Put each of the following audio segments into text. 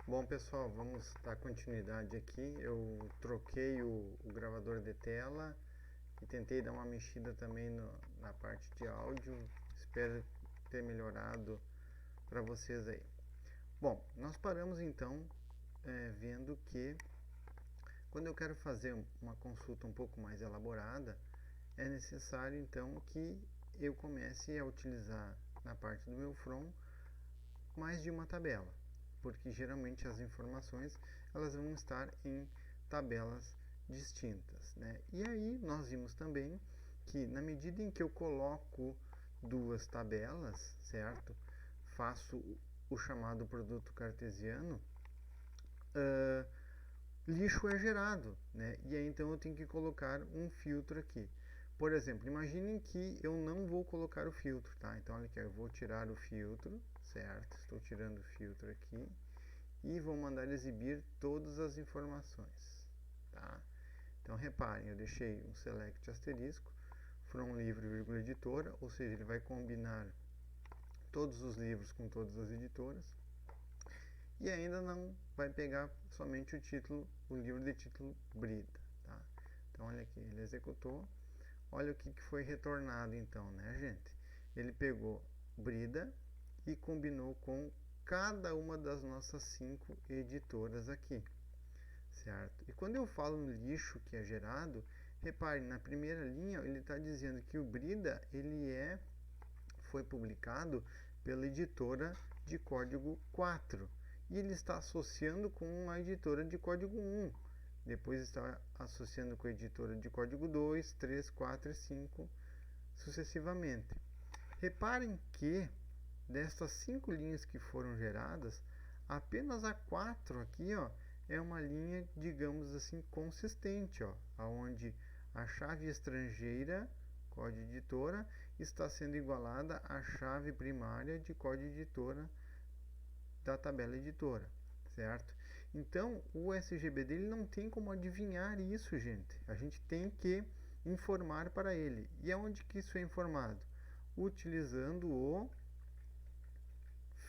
Bom, pessoal, vamos dar continuidade aqui. Eu troquei o gravador de tela e tentei dar uma mexida também na parte de áudio. Espero ter melhorado para vocês aí. Bom, nós paramos então vendo que quando eu quero fazer uma consulta um pouco mais elaborada, é necessário então que eu comece a utilizar na parte do meu front mais de uma tabela, porque geralmente as informações elas vão estar em tabelas distintas, né? E aí nós vimos também que na medida em que eu coloco duas tabelas, certo? Faço o chamado produto cartesiano, lixo é gerado, né? E aí então eu tenho que colocar um filtro aqui. Por exemplo, imaginem que eu não vou colocar o filtro, tá? Então olha aqui, eu vou tirar o filtro, certo? Estou tirando o filtro aqui e vou mandar exibir todas as informações, tá? Então reparem, eu deixei um select asterisco, from livro, vírgula, editora, ou seja, ele vai combinar todos os livros com todas as editoras e ainda não vai pegar somente o título, o livro de título Brida, tá? Então olha aqui, ele executou, olha o que foi retornado então, né, gente? Ele pegou Brida e combinou com cada uma das nossas 5 editoras aqui, certo? E quando eu falo no lixo que é gerado, repare, na primeira linha ele está dizendo que o Brida foi publicado pela editora de código 4 e ele está associando com a editora de código 1. Depois está associando com a editora de código 2, 3, 4 e 5, sucessivamente. Reparem que destas 5 linhas que foram geradas, apenas a 4 aqui, ó, é uma linha, digamos assim, consistente, ó, onde a chave estrangeira, código editora, está sendo igualada à chave primária de código editora da tabela editora, certo? Então, o SGB dele não tem como adivinhar isso, gente. A gente tem que informar para ele. E aonde que isso é informado? Utilizando o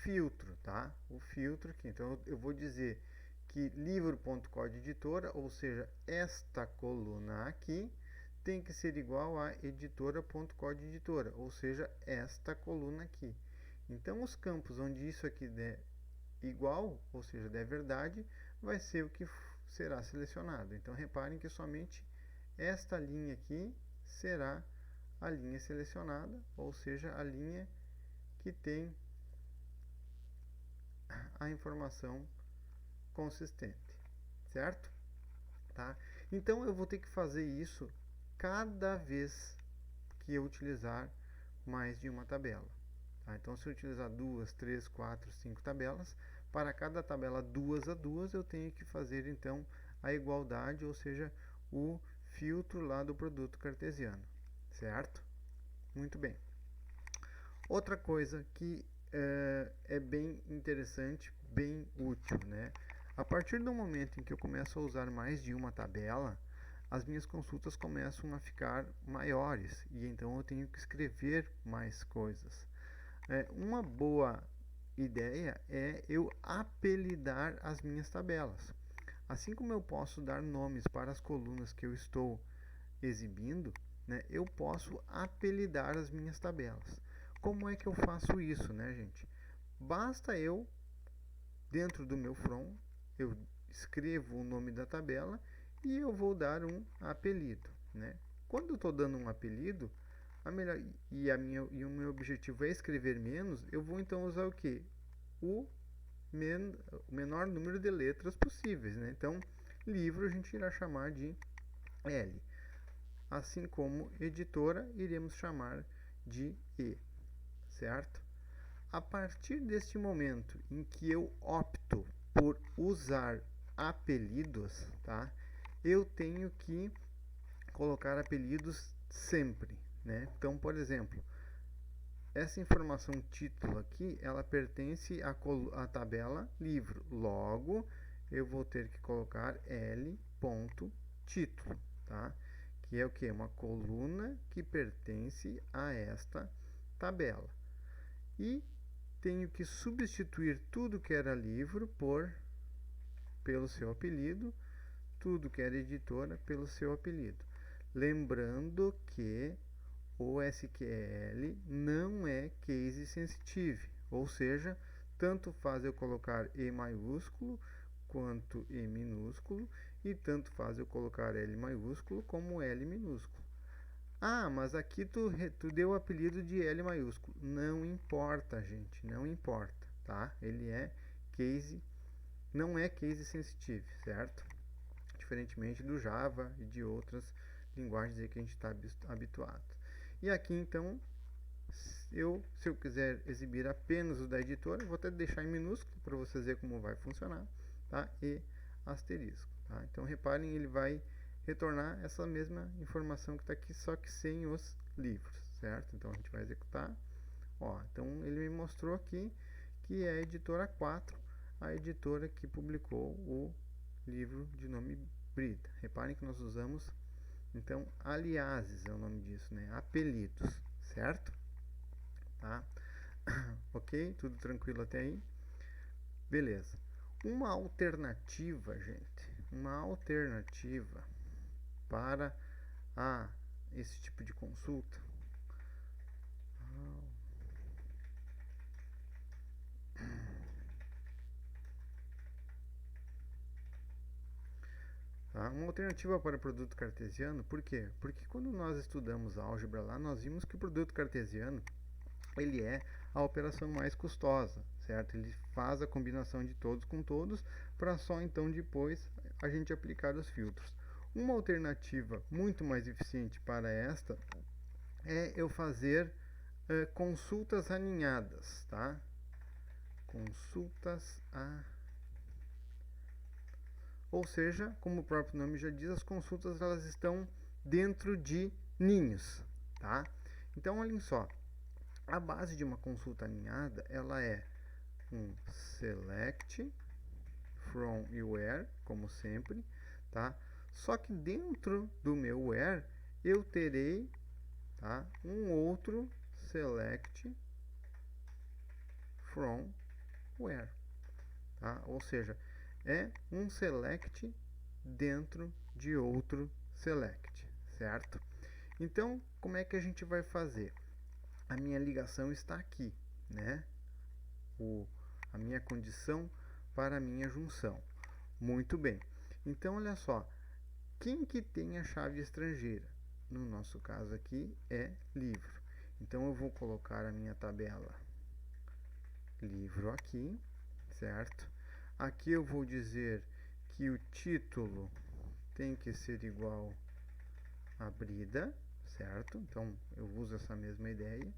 filtro, tá? O filtro aqui. Então, eu vou dizer que livro.codeeditora, ou seja, esta coluna aqui, tem que ser igual a editora.codeeditora, ou seja, esta coluna aqui. Então, os campos onde isso aqui der igual, ou seja, der verdade, vai ser o que será selecionado. Então, reparem que somente esta linha aqui será a linha selecionada, ou seja, a linha que tem a informação consistente, certo? Tá? Então eu vou ter que fazer isso cada vez que eu utilizar mais de uma tabela. Tá? Então se eu utilizar 2, 3, 4, 5 tabelas, para cada tabela 2 a 2 eu tenho que fazer então a igualdade, ou seja, o filtro lá do produto cartesiano, certo? Muito bem. Outra coisa que é bem interessante, bem útil, né? A partir do momento em que eu começo a usar mais de uma tabela, as minhas consultas começam a ficar maiores e então eu tenho que escrever mais coisas. Uma boa ideia é eu apelidar as minhas tabelas. Assim como eu posso dar nomes para as colunas que eu estou exibindo, né, eu posso apelidar as minhas tabelas. Como é que eu faço isso, né, gente? Basta eu, dentro do meu from, eu escrevo o nome da tabela e eu vou dar um apelido, né? Quando eu estou dando um apelido, e o meu objetivo é escrever menos, eu vou então usar o que? O menor número de letras possíveis, né? Então, livro a gente irá chamar de L. Assim como editora, iremos chamar de E, certo? A partir deste momento em que eu opto por usar apelidos, tá? Eu tenho que colocar apelidos sempre, né? Então, por exemplo, essa informação título aqui, ela pertence à tabela livro. Logo, eu vou ter que colocar L.título, tá? Que é o que? Uma coluna que pertence a esta tabela. E tenho que substituir tudo que era livro por pelo seu apelido, tudo que era editora pelo seu apelido. Lembrando que o SQL não é case sensitive, ou seja, tanto faz eu colocar E maiúsculo quanto E minúsculo, e tanto faz eu colocar L maiúsculo como L minúsculo. Ah, mas aqui tu deu o apelido de L maiúsculo. Não importa, gente, não importa, tá? Ele é case, não é case sensitive, certo? Diferentemente do Java e de outras linguagens aí que a gente está habituado. E aqui então, se eu quiser exibir apenas o da editora, vou até deixar em minúsculo para vocês verem como vai funcionar, tá? E asterisco, tá? Então reparem, ele vai retornar essa mesma informação que está aqui, só que sem os livros, certo? Então a gente vai executar. Ó, então ele me mostrou aqui que é a editora 4, a editora que publicou o livro de nome Brida. Reparem que nós usamos, então, aliases é o nome disso, né? Apelidos, certo? Tá? Ok? Tudo tranquilo até aí? Beleza. Uma alternativa, gente, uma alternativa para esse tipo de consulta. Tá? Uma alternativa para o produto cartesiano, por quê? Porque quando nós estudamos álgebra lá, nós vimos que o produto cartesiano ele é a operação mais custosa, certo? Ele faz a combinação de todos com todos para só então depois a gente aplicar os filtros. Uma alternativa muito mais eficiente para esta é eu fazer consultas aninhadas, tá? Consultas ou seja, como o próprio nome já diz, as consultas elas estão dentro de ninhos, tá? Então, olhem só, a base de uma consulta aninhada, ela é um select from e where, como sempre, tá? Só que dentro do meu where, eu terei, tá, um outro select from where, tá? Ou seja, é um select dentro de outro select, certo? Então, como é que a gente vai fazer? A minha ligação está aqui, né? A minha condição para a minha junção. Muito bem. Então, olha só. Quem que tem a chave estrangeira? No nosso caso aqui é livro. Então, eu vou colocar a minha tabela livro aqui, certo? Aqui eu vou dizer que o título tem que ser igual a Brida, certo? Então, eu uso essa mesma ideia.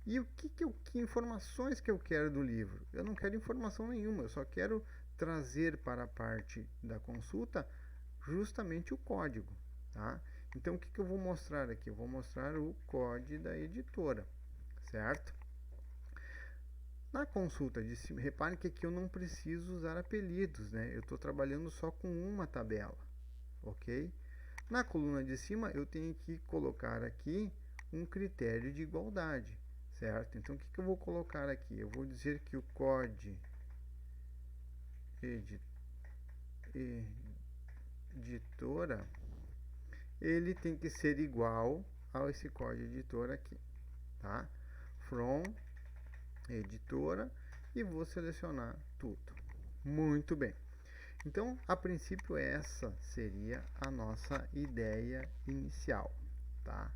E que informações que eu quero do livro? Eu não quero informação nenhuma, eu só quero trazer para a parte da consulta justamente o código, tá? Então, o que eu vou mostrar aqui? Eu vou mostrar o código da editora, certo? Na consulta de cima, reparem que aqui eu não preciso usar apelidos, né? Eu estou trabalhando só com uma tabela, ok? Na coluna de cima, eu tenho que colocar aqui um critério de igualdade, certo? Então, o que eu vou colocar aqui? Eu vou dizer que o código editora, ele tem que ser igual a esse código editora aqui, tá? From editora e vou selecionar tudo. Muito bem. Então, a princípio, essa seria a nossa ideia inicial, tá?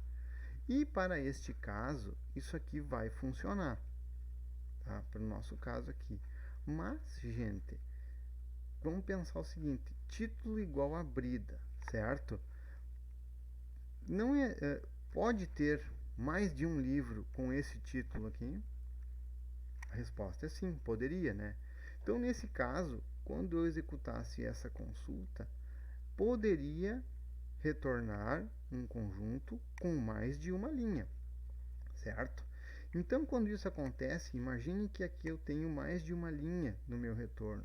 E para este caso, isso aqui vai funcionar, tá? Para o nosso caso aqui. Mas, gente, vamos pensar o seguinte: título igual a Brida, certo? Não pode ter mais de um livro com esse título aqui? A resposta é sim, poderia, né? Então, nesse caso, quando eu executasse essa consulta, poderia retornar um conjunto com mais de uma linha, certo? Então, quando isso acontece, imagine que aqui eu tenho mais de uma linha no meu retorno.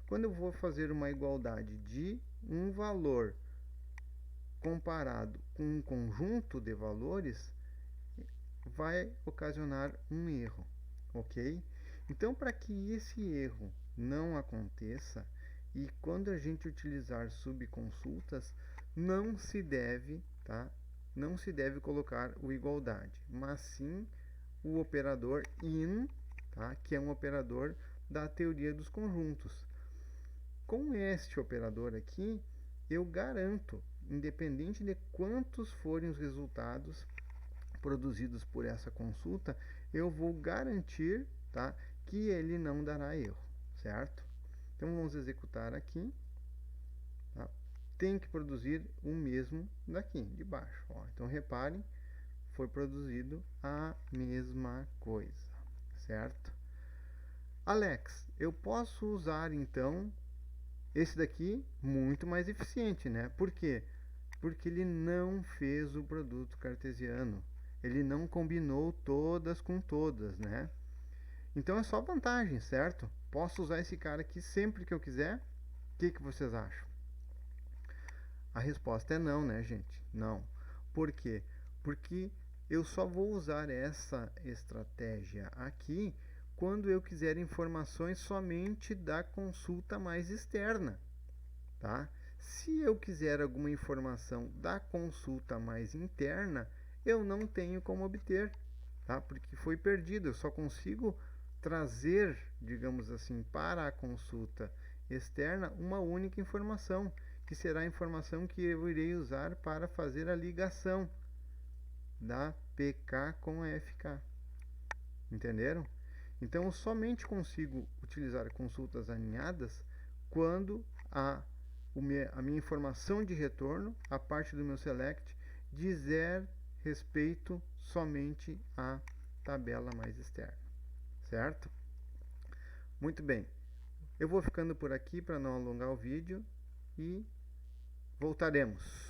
Quando eu vou fazer uma igualdade de um valor comparado com um conjunto de valores, vai ocasionar um erro, ok? Então, para que esse erro não aconteça, E quando a gente utilizar subconsultas, não se deve, tá? Não se deve colocar o igualdade, mas sim o operador in, tá? Que é um operador da teoria dos conjuntos. Com este operador aqui, eu garanto, independente de quantos forem os resultados produzidos por essa consulta, eu vou garantir, tá, que ele não dará erro, certo? Então vamos executar aqui, tá? Tem que produzir o mesmo daqui de baixo, ó. Então reparem, foi produzido a mesma coisa, certo? Alex, eu posso usar então esse daqui muito mais eficiente, né? Por quê? Porque ele não fez o produto cartesiano. Ele não combinou todas com todas, né? Então é só vantagem, certo? Posso usar esse cara aqui sempre que eu quiser. O que vocês acham? A resposta é não, né, gente? Não. Por quê? Porque eu só vou usar essa estratégia aqui quando eu quiser informações somente da consulta mais externa, tá? Se eu quiser alguma informação da consulta mais interna, eu não tenho como obter, tá? Porque foi perdido. Eu só consigo trazer, digamos assim, para a consulta externa uma única informação, que será a informação que eu irei usar para fazer a ligação da PK com a FK. Entenderam? Então, eu somente consigo utilizar consultas alinhadas quando a minha informação de retorno, a parte do meu select, dizer respeito somente à tabela mais externa, certo? Muito bem, eu vou ficando por aqui para não alongar o vídeo e voltaremos.